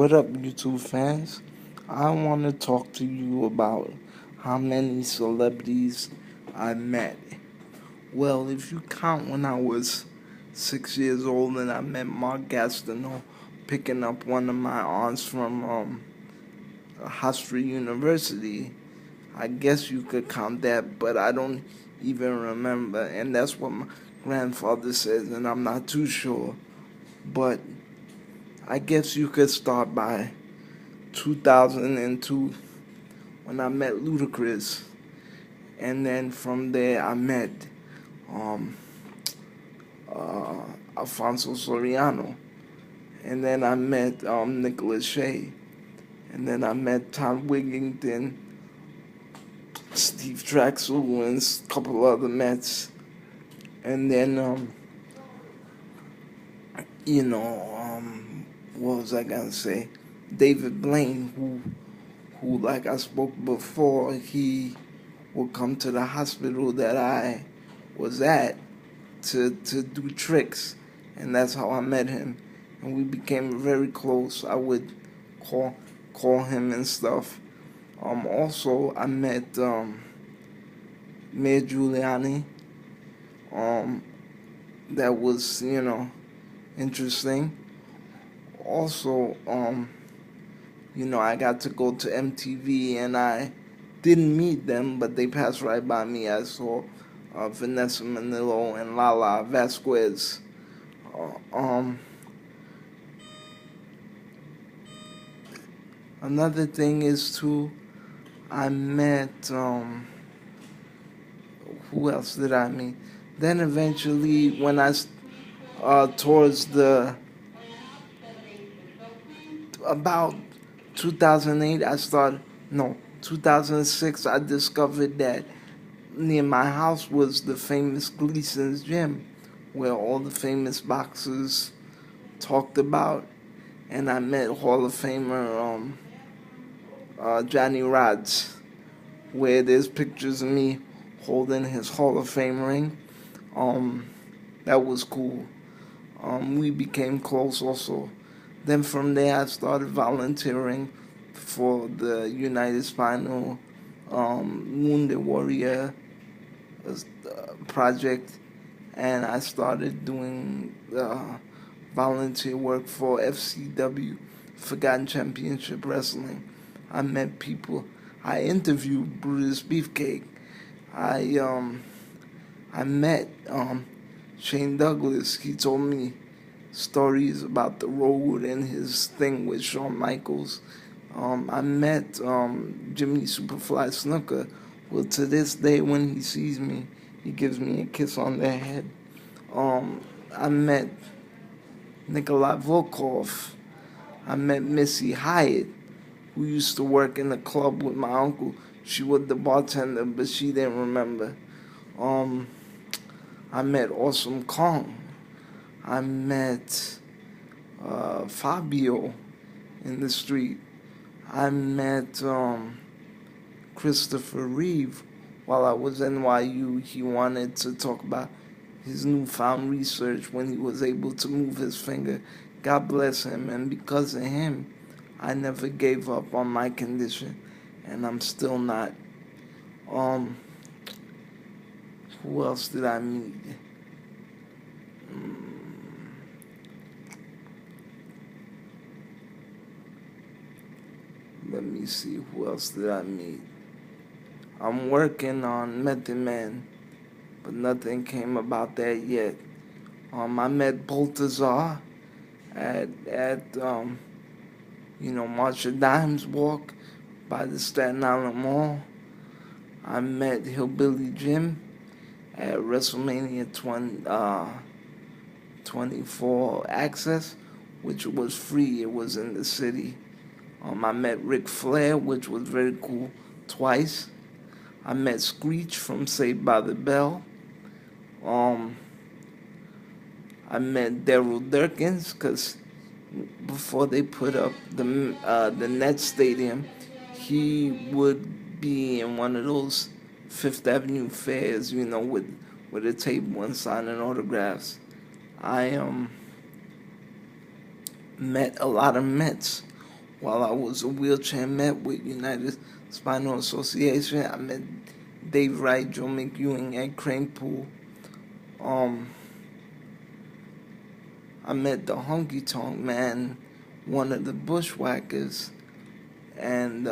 What up, YouTube fans? I want to talk to you about how many celebrities I met. Well, if you count when I was 6 years old and I met Mark Gastineau picking up one of my aunts from Hofstra University, I guess you could count that, but I don't even remember. And that's what my grandfather says, and I'm not too sure. But I guess you could start by 2002 when I met Ludacris, and then from there I met um, Alfonso Soriano, and then I met Nicholas Shea, and then I met Tom Wigington, Steve Traxel, and a couple other Mets, and then what was I gonna say? David Blaine, who like I spoke before, he would come to the hospital that I was at to do tricks, and that's how I met him, and we became very close. I would call him and stuff. Also, I met Mayor Giuliani. That was interesting. Also, I got to go to MTV, and I didn't meet them, but they passed right by me. I saw Vanessa Manillo and Lala Vasquez. Another thing is too, I met who else did I meet? Then eventually, when I towards the about 2008, 2006, I discovered that near my house was the famous Gleason's Gym, where all the famous boxers talked about, and I met Hall of Famer Johnny Rods, where there's pictures of me holding his Hall of Fame ring. That was cool. We became close also. Then from there, I started volunteering for the United Spinal Wounded Warrior project, and I started doing volunteer work for FCW, Forgotten Championship Wrestling. I met people. I interviewed Brutus Beefcake. I met Shane Douglas. He told me stories about the road and his thing with Shawn Michaels. I met Jimmy Superfly Snuka. Well, to this day, when he sees me, he gives me a kiss on the head. I met Nikolai Volkov. I met Missy Hyatt, who used to work in the club with my uncle. She was the bartender, but she didn't remember. I met Awesome Kong. I met Fabio in the street. I met Christopher Reeve while I was NYU. He wanted to talk about his newfound research when he was able to move his finger. God bless him, and because of him, I never gave up on my condition, and I'm still not. Who else did I meet? Let me see, who else did I meet? I'm working on Method Man, but nothing came about that yet. I met Baltazar at Marsha Dimes Walk by the Staten Island Mall. I met Hillbilly Jim at WrestleMania 24 Access, which was free. It was in the city. I met Ric Flair, which was very cool, twice. I met Screech from Saved by the Bell. I met Daryl Durkins, because before they put up the Nets Stadium, he would be in one of those Fifth Avenue fairs, with a table and signing autographs. I met a lot of Mets. while I was a wheelchair met with United Spinal Association. I met Dave Wright, Joe McEwing, Ed Kranepool. I met the Honky Tonk Man, one of the Bushwhackers, and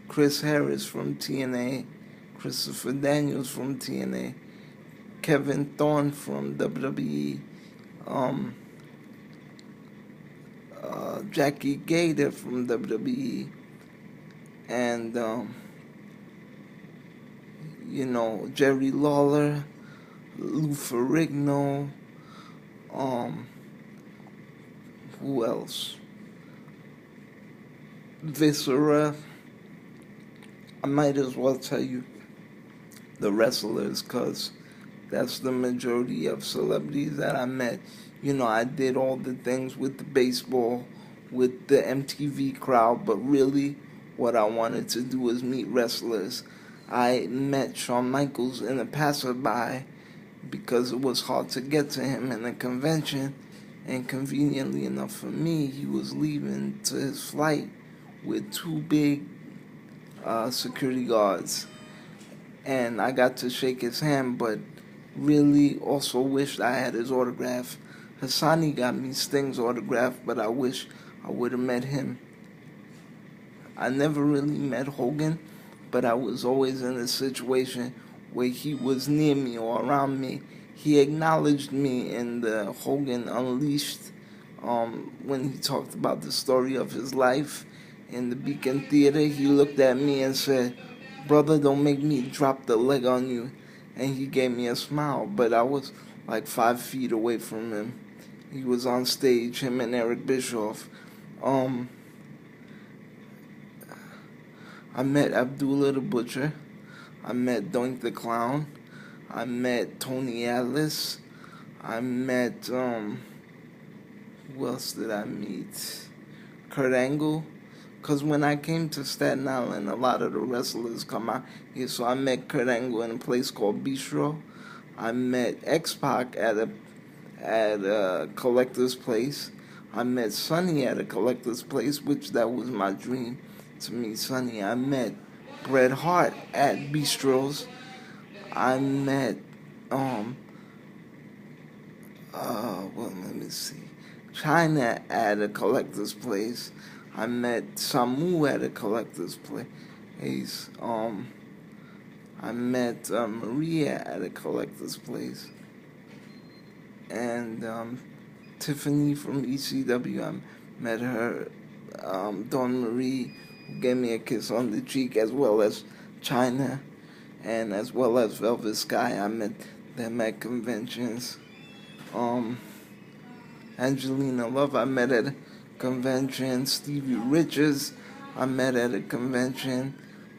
Chris Harris from TNA, Christopher Daniels from TNA, Kevin Thorne from WWE, Jackie Gator from WWE, and Jerry Lawler, Lou Ferrigno. Who else? Viscera. I might as well tell you the wrestlers, because that's the majority of celebrities that I met. I did all the things with the baseball, with the MTV crowd, but really what I wanted to do was meet wrestlers. I met Shawn Michaels in a passerby because it was hard to get to him in a convention, and conveniently enough for me, he was leaving to his flight with two big security guards, and I got to shake his hand, but really also wished I had his autograph. Hassani got me Sting's autograph, but I wish I would have met him. I never really met Hogan, but I was always in a situation where he was near me or around me. He acknowledged me in the Hogan Unleashed when he talked about the story of his life in the Beacon Theater. He looked at me and said, "Brother, don't make me drop the leg on you." And he gave me a smile, but I was like 5 feet away from him. He was on stage, him and Eric Bischoff. I met Abdullah the Butcher. I met Doink the Clown. I met Tony Atlas. I met, who else did I meet? Kurt Angle. Because when I came to Staten Island, a lot of the wrestlers come out here. So I met Kurt Angle in a place called Bistro. I met X-Pac at a collector's place. I met Sonny at a collector's place, which that was my dream, to meet Sonny. I met Bret Hart at Bistro's. I met, let me see, China at a collector's place. I met Samu at a collector's place. I met Maria at a collector's place. And Tiffany from ECW, I met her. Dawn Marie, who gave me a kiss on the cheek, as well as China, and as well as Velvet Sky. I met them at conventions. Angelina Love, I met at a convention. Stevie Richards, I met at a convention.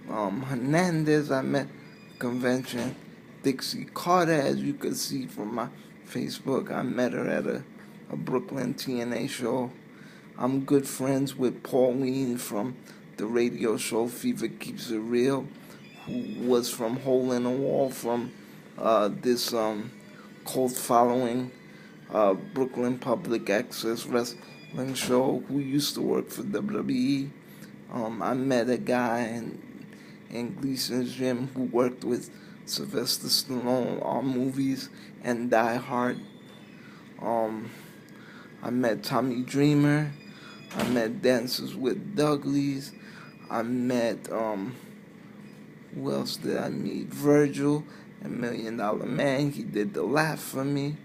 Hernandez, I met at a convention. Dixie Carter, as you can see from my Facebook, I met her at a Brooklyn TNA show. I'm good friends with Pauline from the radio show Fever Keeps It Real, who was from Hole in the Wall, from this cult following Brooklyn Public Access Wrestling show, who used to work for WWE. I met a guy in Gleason's Gym who worked with Sylvester Stallone on movies and Die Hard. I met Tommy Dreamer. I met Dances with Douglas. I met, who else did I meet? Virgil, a $1 Million Man. He did the laugh for me.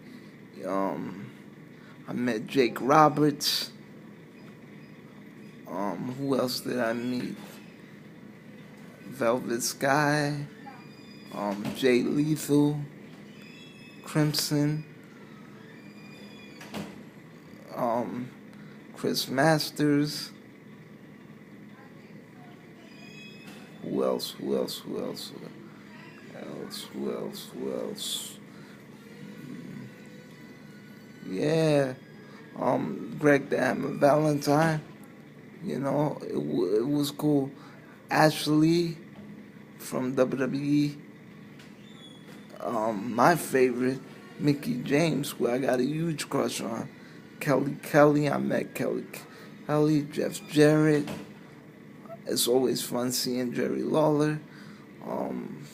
I met Jake Roberts. Who else did I meet? Velvet Sky. Jay Lethal. Crimson. Chris Masters. Who else? Yeah. Greg the Hammer Valentine. It was cool. Ashley from WWE. My favorite, Mickey James, who I got a huge crush on. Kelly, I met Kelly Kelly, Jeff Jarrett. It's always fun seeing Jerry Lawler. Um,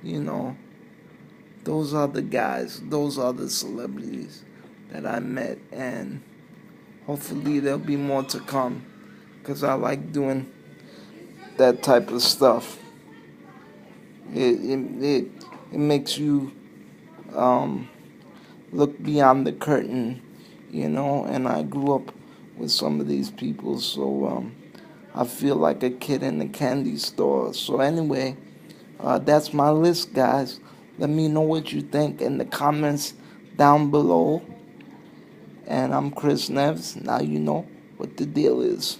you know, those are the guys, those are the celebrities that I met, and hopefully there'll be more to come because I like doing that type of stuff. It makes you um, look beyond the curtain, and I grew up with some of these people, so I feel like a kid in a candy store. So anyway, that's my list, guys. Let me know what you think in the comments down below. And I'm Chris Neves. Now you know what the deal is.